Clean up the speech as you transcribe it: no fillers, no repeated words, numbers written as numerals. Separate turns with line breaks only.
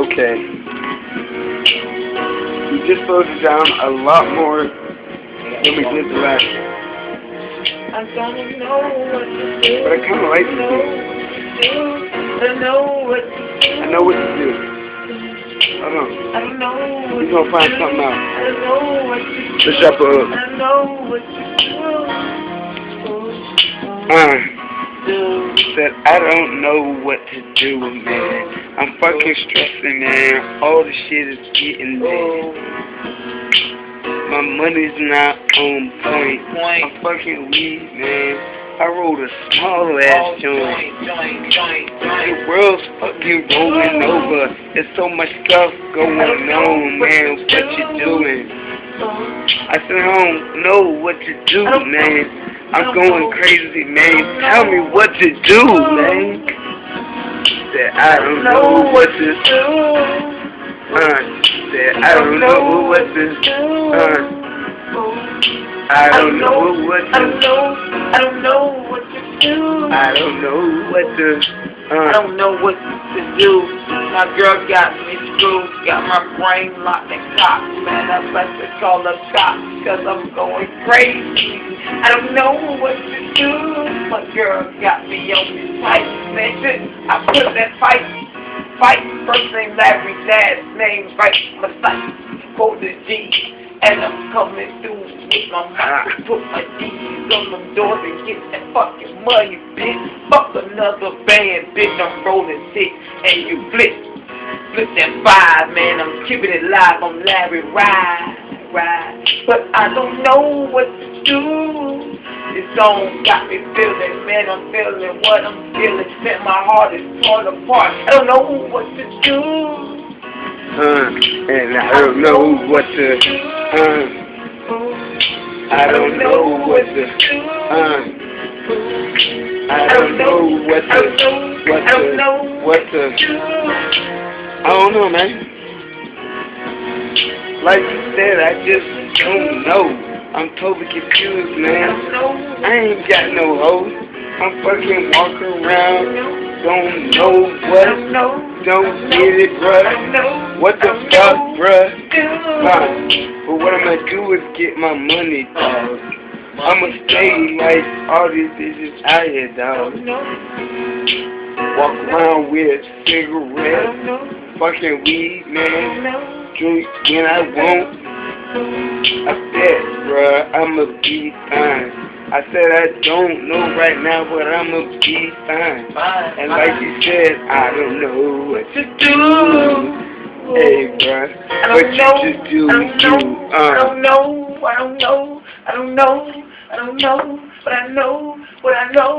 Okay. We just slowed it down a lot more than we did the last.
I don't know what to do.
But I kind of like the beat.
I know what to do.
I know what to do. Hold on.
I don't know what
We're gonna find something out.
I don't know what to do.
Let's wrap it up.
I know what to
Said I don't know what to do, man. I'm fucking stressing, man. All the shit is getting there. My money's not on point. I'm fucking weed, man. I rolled a small ass joint. The world's fucking rolling over. There's so much stuff going on, man. What you doing? I said I don't know what to do, man. I'm going crazy, man. Tell me what to do, man. Said I don't know what to do. Said I don't know what to do. I don't know what to do.
I don't know what to do.
I don't know what to
I don't know what to do. My girl got me screwed, got my brain locked and cocked. Man, I better to call the cops, cause I'm going crazy. I don't know what to do. My girl got me on this fight. Man, I put that fight. First name Larry, dad's name right Messiah. For the G. And I'm coming through with my mouth. Put my D's on them doors and get that fucking money, bitch. Fuck another band, bitch. I'm rolling sick and you flip that 5, man. I'm keeping it live. I'm Larry, ride. But I don't know what to do. This song got me feeling, man. I'm feeling what I'm feeling. Man, my heart is torn apart. I don't know what to do.
And I don't know what to, I don't know what to, I don't know what to, I don't know, man. Like you said, I just don't know. I'm totally confused, man. I ain't got no hoes. I'm fucking walking around. Don't know what, don't get it, bruh. What the fuck, bruh? But what I'm gonna do is get my money, dog. I'ma stay like all these bitches out here, dog. Walk around with cigarettes, fucking weed, man. Drink when I want. I said, bruh, I'ma be fine. I said I don't know right now, but I'ma be fine. And like you said, I don't know what to do. Hey, bruh, but you just do you.
I don't know, but I know what I know.